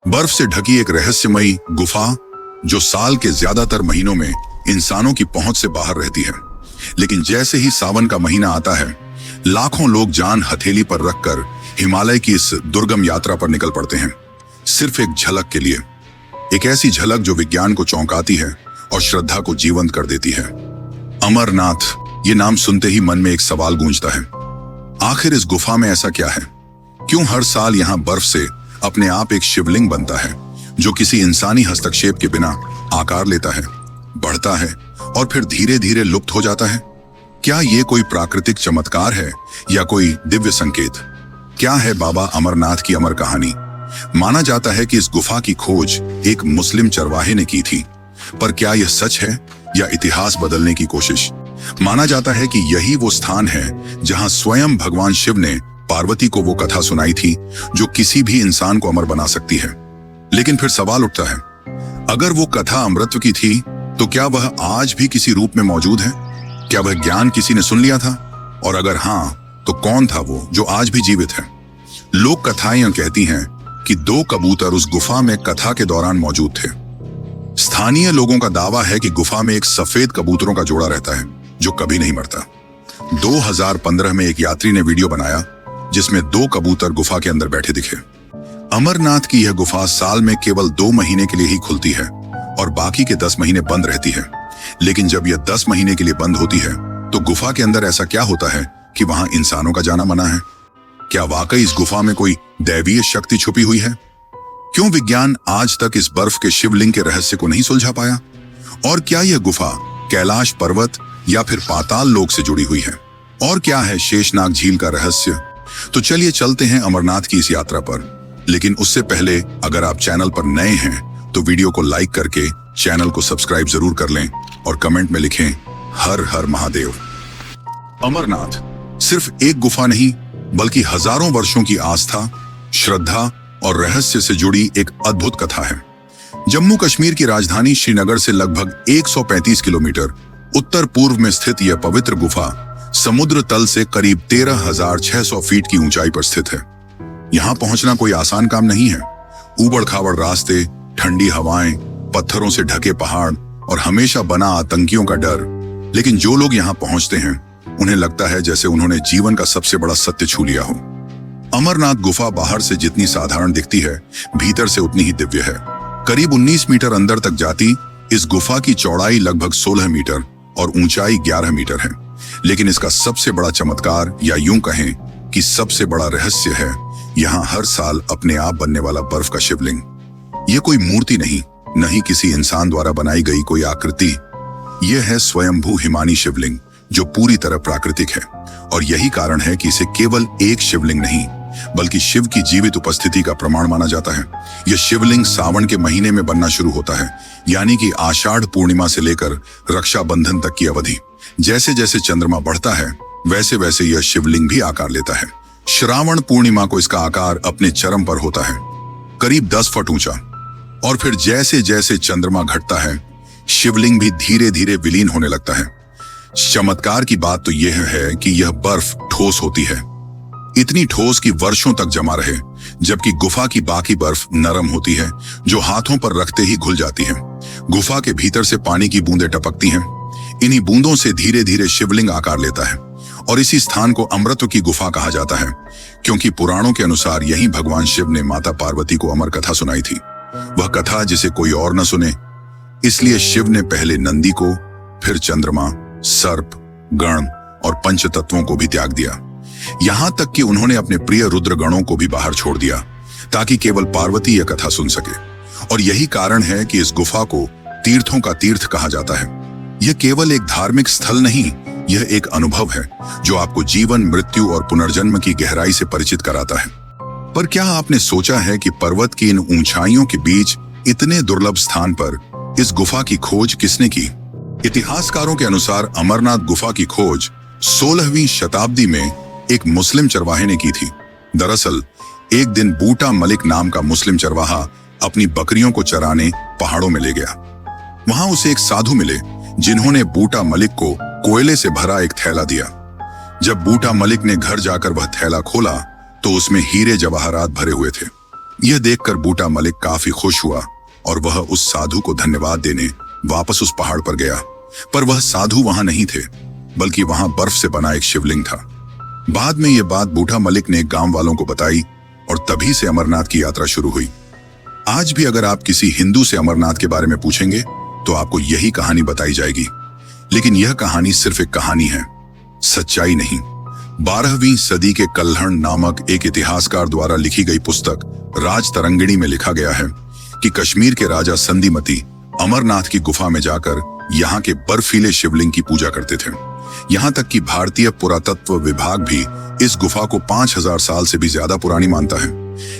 बर्फ से ढकी एक रहस्यमयी गुफा जो साल के ज्यादातर महीनों में इंसानों की पहुंच से बाहर रहती है। लेकिन जैसे ही सावन का महीना आता है, लाखों लोग जान हथेली पर रखकर हिमालय की इस दुर्गम यात्रा पर निकल पड़ते हैं, सिर्फ एक झलक के लिए। एक ऐसी झलक जो विज्ञान को चौंकाती है और श्रद्धा को जीवंत कर देती है। अमरनाथ, ये नाम सुनते ही मन में एक सवाल गूंजता है। आखिर इस गुफा में ऐसा क्या है? क्यों हर साल यहाँ बर्फ से अपने आप एक शिवलिंग बनता है जो किसी इंसानी हस्तक्षेप के बिना आकार लेता है, बढ़ता है और फिर धीरे धीरे लुप्त हो जाता है? क्या ये कोई प्राकृतिक चमत्कार है या कोई दिव्य संकेत? क्या है बाबा अमरनाथ की अमर कहानी? माना जाता है कि इस गुफा की खोज एक मुस्लिम चरवाहे ने की थी, पर क्या यह सच है या इतिहास बदलने की कोशिश? माना जाता है कि यही वो स्थान है जहां स्वयं भगवान शिव ने पार्वती को वो कथा सुनाई थी जो किसी भी इंसान को अमर बना सकती है। लेकिन फिर सवाल उठता है, अगर वो कथा अमृत की थी तो क्या वह आज भी किसी रूप में मौजूद है? क्या वह ज्ञान किसी ने सुन लिया था? और अगर हाँ, तो कौन था वो जो आज भी जीवित है? लोक कथाएं कहती हैं कि 2 कबूतर उस गुफा में कथा के दौरान मौजूद थे। स्थानीय लोगों का दावा है कि गुफा में एक सफेद कबूतरों का जोड़ा रहता है जो कभी नहीं मरता। 2015 में एक यात्री ने वीडियो बनाया जिसमें 2 कबूतर गुफा के अंदर बैठे दिखे। अमरनाथ की यह गुफा साल में केवल 2 महीने के लिए ही खुलती है और बाकी के 10 महीने बंद रहती है। लेकिन जब यह 10 महीने के लिए बंद होती है तो गुफा के अंदर ऐसा क्या होता है कि वहां इंसानों का जाना मना है? क्या वाकई इस गुफा में कोई दैवीय शक्ति छुपी हुई है? क्यों विज्ञान आज तक इस बर्फ के शिवलिंग के रहस्य को नहीं सुलझा पाया? और क्या यह गुफा कैलाश पर्वत या फिर पाताल लोक से जुड़ी हुई है? और क्या है शेषनाग झील का रहस्य? तो चलिए चलते हैं अमरनाथ की इस यात्रा पर। लेकिन उससे पहले अगर आप चैनल पर नए हैं तो वीडियो को लाइक करके चैनल को सब्सक्राइब जरूर कर लें और कमेंट में लिखें हर हर महादेव। अमरनाथ सिर्फ एक गुफा नहीं बल्कि हजारों वर्षों की आस्था, श्रद्धा और रहस्य से जुड़ी एक अद्भुत कथा है। जम्मू कश्मीर की राजधानी श्रीनगर से लगभग 135 किलोमीटर उत्तर पूर्व में स्थित यह पवित्र गुफा समुद्र तल से करीब 13,600 फीट की ऊंचाई पर स्थित है। यहाँ पहुंचना कोई आसान काम नहीं है। ऊबड़-खाबड़ रास्ते, ठंडी हवाएं, पत्थरों से ढके पहाड़ और हमेशा बना आतंकियों का डर। लेकिन जो लोग यहाँ पहुंचते हैं उन्हें लगता है जैसे उन्होंने जीवन का सबसे बड़ा सत्य छू लिया हो। अमरनाथ गुफा बाहर से जितनी साधारण दिखती है, भीतर से उतनी ही दिव्य है। करीब 19 मीटर अंदर तक जाती इस गुफा की चौड़ाई लगभग 16 मीटर और ऊंचाई 11 मीटर है। लेकिन इसका सबसे बड़ा चमत्कार या यूं कहें कि सबसे बड़ा रहस्य है यहाँ हर साल अपने आप बनने वाला बर्फ का शिवलिंग। ये कोई मूर्ति नहीं, न ही किसी इंसान द्वारा बनाई गई कोई आकृति। यह है स्वयंभू हिमानी शिवलिंग जो पूरी तरह प्राकृतिक है। और यही कारण है कि इसे केवल एक शिवलिंग नहीं बल्कि शिव की जीवित उपस्थिति का प्रमाण माना जाता है। यह शिवलिंग सावन के महीने में बनना शुरू होता है, यानी कि आषाढ़ पूर्णिमा से लेकर रक्षाबंधन तक की अवधि। जैसे जैसे चंद्रमा बढ़ता है वैसे वैसे यह शिवलिंग भी आकार लेता है। श्रावण पूर्णिमा को इसका आकार अपने चरम पर होता है, करीब 10 फुट ऊंचा। और फिर जैसे जैसे चंद्रमा घटता है शिवलिंग भी धीरे धीरे विलीन होने लगता है। चमत्कार की बात तो यह है कि यह बर्फ ठोस होती है, इतनी ठोस कि वर्षों तक जमा रहे, जबकि गुफा की बाकी बर्फ नरम होती है जो हाथों पर रखते ही घुल जाती है। गुफा के भीतर से पानी की बूंदें टपकती हैं। इन्हीं बूंदों से धीरे धीरे शिवलिंग आकार लेता है और इसी स्थान को अमृत की गुफा कहा जाता है, क्योंकि पुराणों के अनुसार यही भगवान शिव ने माता पार्वती को अमर कथा सुनाई थी। वह कथा जिसे कोई और न सुने, इसलिए शिव ने पहले नंदी को, फिर चंद्रमा, सर्प, गण और पंच तत्वों को भी त्याग दिया। यहां तक कि उन्होंने अपने प्रिय रुद्र गणों को भी बाहर छोड़ दिया ताकि केवल पार्वती यह कथा सुन सके। और यही कारण है कि इस गुफा को तीर्थों का तीर्थ कहा जाता है। यह केवल एक धार्मिक स्थल नहीं, यह एक अनुभव है जो आपको जीवन, मृत्यु और पुनर्जन्म की गहराई से परिचित कराता है। पर क्या आपने सोचा है कि पर्वत की इन ऊंचाइयों के बीच इतने दुर्लभ स्थान पर इस गुफा की खोज किसने की? इतिहासकारों के अनुसार अमरनाथ गुफा की खोज 16वीं शताब्दी में एक मुस्लिम चरवाहे ने की थी। दरअसल एक दिन बूटा मलिक नाम का मुस्लिम चरवाहा अपनी बकरियों को चराने पहाड़ों में ले गया। वहां उसे एक साधु मिले जिन्होंने बूटा मलिक को कोयले से भरा एक थैला दिया। जब बूटा मलिक ने घर जाकर वह थैला खोला तो उसमें हीरे जवाहरात भरे हुए थे। यह देखकर बूटा मलिक काफी खुश हुआ और वह उस साधु को धन्यवाद देने वापस उस पहाड़ पर गया। पर वह साधु वहां नहीं थे, बल्कि वहां बर्फ से बना एक शिवलिंग था। बाद में यह बात बूटा मलिक ने गांव वालों को बताई और तभी से अमरनाथ की यात्रा शुरू हुई। आज भी अगर आप किसी हिंदू से अमरनाथ के बारे में पूछेंगे तो आपको यही कहानी बताई जाएगी। लेकिन यह कहानी सिर्फ एक कहानी है, सच्चाई नहीं। 12वीं सदी के कल्हण नामक एक इतिहासकार द्वारा लिखी गई पुस्तक राजतरंगिणी में लिखा गया है कि कश्मीर के राजा संधिमती अमरनाथ की गुफा में जाकर यहाँ के बर्फीले शिवलिंग की पूजा करते थे। यहाँ तक कि भारतीय पुरातत्व विभाग भी इस गुफा को 5000 साल से भी ज्यादा पुरानी मानता है,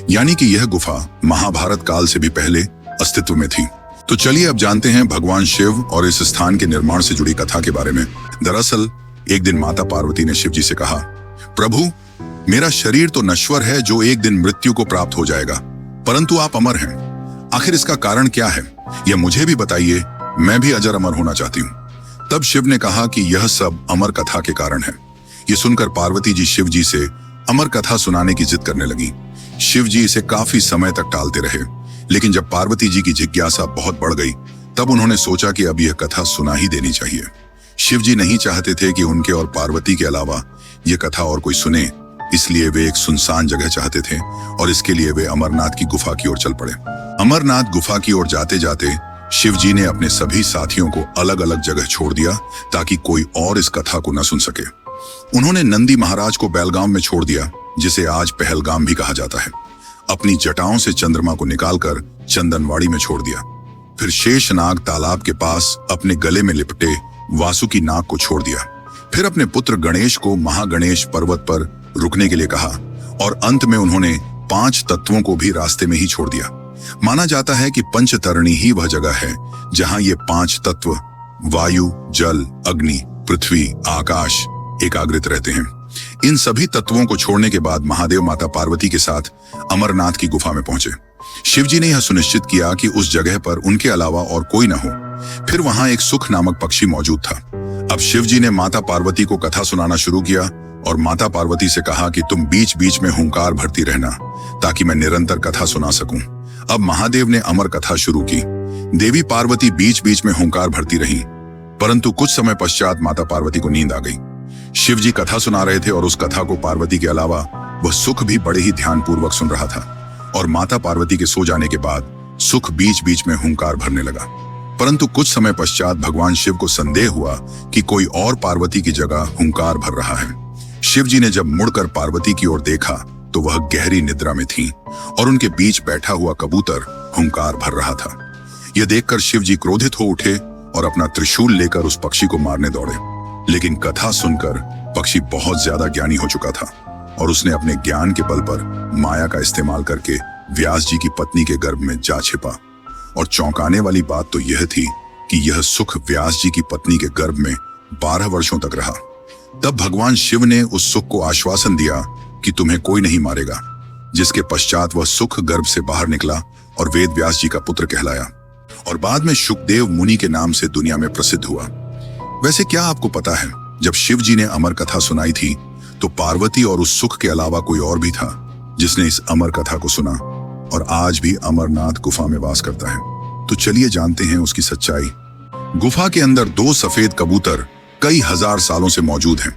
यानी कि यह गुफा महाभारत काल से भी पहले अस्तित्व में थी। तो चलिए अब जानते हैं भगवान शिव और इस स्थान के निर्माण से जुड़ी कथा के बारे में। दरअसल एक दिन माता पार्वती ने शिव जी से कहा, प्रभु, मेरा शरीर तो नश्वर है जो एक दिन मृत्यु को प्राप्त हो जाएगा, परंतु आप अमर हैं। आखिर इसका कारण क्या है, यह मुझे भी बताइए, मैं भी अजर अमर होना चाहती हूँ। तब शिव ने कहा कि यह सब अमर कथा के कारण है। ये सुनकर पार्वती जी शिव जी से अमर कथा सुनाने की जिद करने लगी। शिव जी इसे काफी समय तक टालते रहे, लेकिन जब पार्वती जी की जिज्ञासा बहुत बढ़ गई तब उन्होंने सोचा कि अब यह कथा सुना ही देनी चाहिए। शिव जी नहीं चाहते थे कि उनके और पार्वती के अलावा यह कथा और कोई सुने, इसलिए वे एक सुनसान जगह चाहते थे और इसके लिए वे अमरनाथ की गुफा की ओर चल पड़े। अमरनाथ गुफा की ओर जाते जाते शिव जी ने अपने सभी साथियों को अलग अलग जगह छोड़ दिया ताकि कोई और इस कथा को न सुन सके। उन्होंने नंदी महाराज को बेलगाम में छोड़ दिया, जिसे आज पहलगाम भी कहा जाता है। अपनी जटाओं से चंद्रमा को निकालकर चंदनवाड़ी में छोड़ दिया। फिर शेषनाग तालाब के पास अपने गले में लिपटे वासुकी नाग को छोड़ दिया। फिर अपने पुत्र गणेश को महागणेश पर्वत पर रुकने के लिए कहा और अंत में उन्होंने 5 तत्वों को भी रास्ते में ही छोड़ दिया। माना जाता है कि पंचतरणी ही वह जगह है जहां ये 5 तत्व वायु, जल, अग्नि, पृथ्वी, आकाश एकाग्रित रहते हैं। इन सभी तत्वों को छोड़ने के बाद महादेव माता पार्वती के साथ अमरनाथ की गुफा में पहुंचे। शिव जी ने यह सुनिश्चित किया कि उस जगह पर उनके अलावा और कोई न हो। फिर वहां एक सुख नामक पक्षी मौजूद था। अब शिव जी ने माता पार्वती को कथा सुनाना शुरू किया और माता पार्वती से कहा कि तुम बीच बीच में हुंकार भरती रहना ताकि मैं निरंतर कथा सुना सकूं। अब महादेव ने अमर कथा शुरू की। देवी पार्वती बीच बीच में हुंकार भरती रही, परंतु कुछ समय पश्चात माता पार्वती को नींद आ गई। शिव जी कथा सुना रहे थे और उस कथा को पार्वती के अलावा वह सुख भी बड़े ही ध्यानपूर्वक सुन रहा था। और माता पार्वती के सो जाने के बाद सुख बीच बीच में हुंकार भरने लगा। परंतु कुछ समय पश्चात भगवान शिव को संदेह हुआ कि कोई और पार्वती की जगह हुंकार भर रहा है। शिव जी ने जब मुड़कर पार्वती की ओर देखा तो वह गहरी निद्रा में थी और उनके बीच बैठा हुआ कबूतर हुंकार भर रहा था। यह देखकर शिव जी क्रोधित हो उठे और अपना त्रिशूल लेकर उस पक्षी को मारने दौड़े। लेकिन कथा सुनकर पक्षी बहुत ज्यादा ज्ञानी हो चुका था और उसने अपने ज्ञान के बल पर माया का इस्तेमाल करके व्यास जी की पत्नी के गर्भ में जा छिपा। और चौंकाने वाली बात तो यह थी कि यह सुख व्यास जी की पत्नी के गर्भ में 12 वर्षों तक रहा। तब भगवान शिव ने उस सुख को आश्वासन दिया कि तुम्हें कोई नहीं मारेगा, जिसके पश्चात वह सुख गर्भ से बाहर निकला और वेद व्यास जी का पुत्र कहलाया और बाद में शुकदेव मुनि के नाम से दुनिया में प्रसिद्ध हुआ। वैसे क्या आपको पता है, जब शिव जी ने अमर कथा सुनाई थी तो पार्वती और उस सुख के अलावा कोई और भी था जिसने इस अमर कथा को सुना और आज भी अमरनाथ गुफा में वास करता है। तो चलिए जानते हैं उसकी सच्चाई। गुफा के अंदर 2 सफेद कबूतर कई हजार सालों से मौजूद हैं,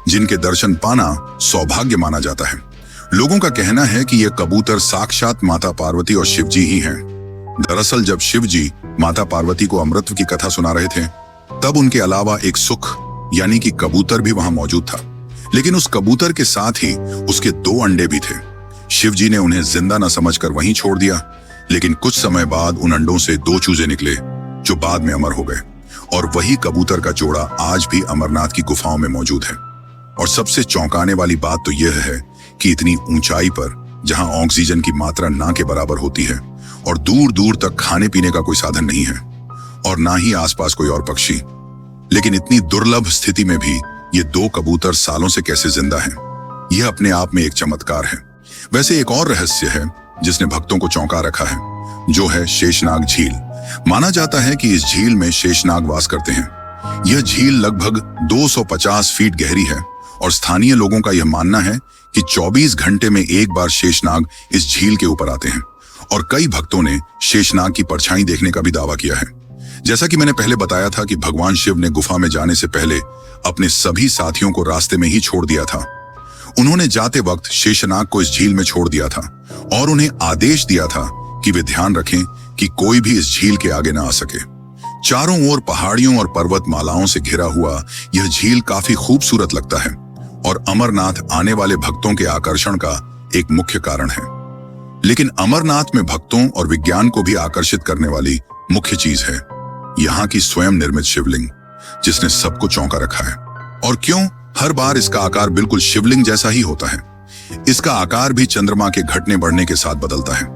जिनके दर्शन पाना सौभाग्य माना जाता है। लोगों का कहना है कि ये कबूतर साक्षात माता पार्वती और शिव जी ही हैं। दरअसल जब शिव जी माता पार्वती को अमृत की कथा सुना रहे थे तब उनके अलावा एक सुख यानी कि कबूतर भी वहां मौजूद था, लेकिन उस कबूतर के साथ ही उसके 2 अंडे भी थे। शिव जी ने उन्हें जिंदा न समझकर वहीं छोड़ दिया, लेकिन कुछ समय बाद उन अंडों से 2 चूजे निकले जो बाद में अमर हो गए और वही कबूतर का जोड़ा आज भी अमरनाथ की गुफाओं में मौजूद है। और सबसे चौंकाने वाली बात तो यह है कि इतनी ऊंचाई पर जहां ऑक्सीजन की मात्रा ना के बराबर होती है और दूर दूर तक खाने पीने का कोई साधन नहीं है और ना ही आसपास कोई और पक्षी, लेकिन इतनी दुर्लभ स्थिति में भी ये 2 कबूतर सालों से कैसे जिंदा हैं, यह अपने आप में एक चमत्कार है। वैसे एक और रहस्य है जिसने भक्तों को चौंका रखा है, जो है शेषनाग झील। माना जाता है कि इस झील में शेषनाग वास करते हैं। यह झील लगभग 250 फीट गहरी है और स्थानीय लोगों का यह मानना है कि 24 घंटे में एक बार शेषनाग इस झील के ऊपर आते हैं। और कई भक्तों ने शेषनाग की परछाई देखने का भी दावा किया है। जैसा कि मैंने पहले बताया था कि भगवान शिव ने गुफा में जाने से पहले अपने सभी साथियों को रास्ते में ही छोड़ दिया था। उन्होंने जाते वक्त शेषनाग को इस झील में छोड़ दिया था और उन्हें आदेश दिया था कि वे ध्यान रखें कि कोई भी इस झील के आगे ना आ सके। चारों ओर पहाड़ियों और पर्वतमालाओं से घिरा हुआ यह झील काफी खूबसूरत लगता है और अमरनाथ आने वाले भक्तों के आकर्षण का एक मुख्य कारण है। लेकिन अमरनाथ में भक्तों और विज्ञान को भी आकर्षित करने वाली मुख्य चीज है यहाँ की स्वयं निर्मित शिवलिंग, जिसने सबको चौंका रखा है। और क्यों? हर बार इसका आकार बिल्कुल शिवलिंग जैसा ही होता है। इसका आकार भी चंद्रमा के घटने बढ़ने के साथ बदलता है।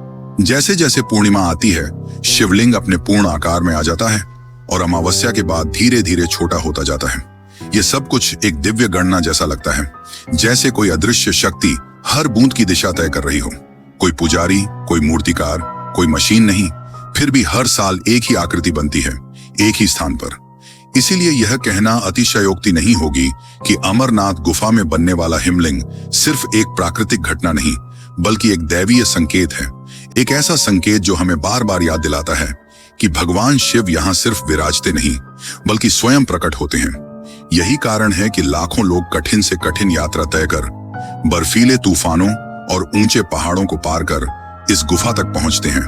जैसे जैसे पूर्णिमा आती है, शिवलिंग अपने पूर्ण आकार में आ जाता है और अमावस्या के बाद धीरे धीरे छोटा होता जाता है। यह सब कुछ एक दिव्य गणना जैसा लगता है, जैसे कोई अदृश्य शक्ति हर बूंद की दिशा तय कर रही हो। कोई पुजारी, कोई मूर्तिकार, कोई मशीन नहीं, फिर भी हर साल एक ही आकृति बनती है, एक ही स्थान पर। इसीलिए यह कहना अतिशयोक्ति नहीं होगी कि अमरनाथ गुफा में बनने वाला हिमलिंग सिर्फ एक प्राकृतिक घटना नहीं, बल्कि एक दैवीय संकेत है। एक ऐसा संकेत जो हमें बार बार याद दिलाता है कि भगवान शिव यहाँ सिर्फ विराजते नहीं, बल्कि स्वयं प्रकट होते हैं। यही कारण है कि लाखों लोग कठिन से कठिन यात्रा तय कर, बर्फीले तूफानों और ऊंचे पहाड़ों को पार कर इस गुफा तक पहुंचते हैं,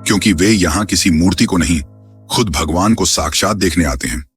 क्योंकि वे यहाँ किसी मूर्ति को नहीं, खुद भगवान को साक्षात देखने आते हैं।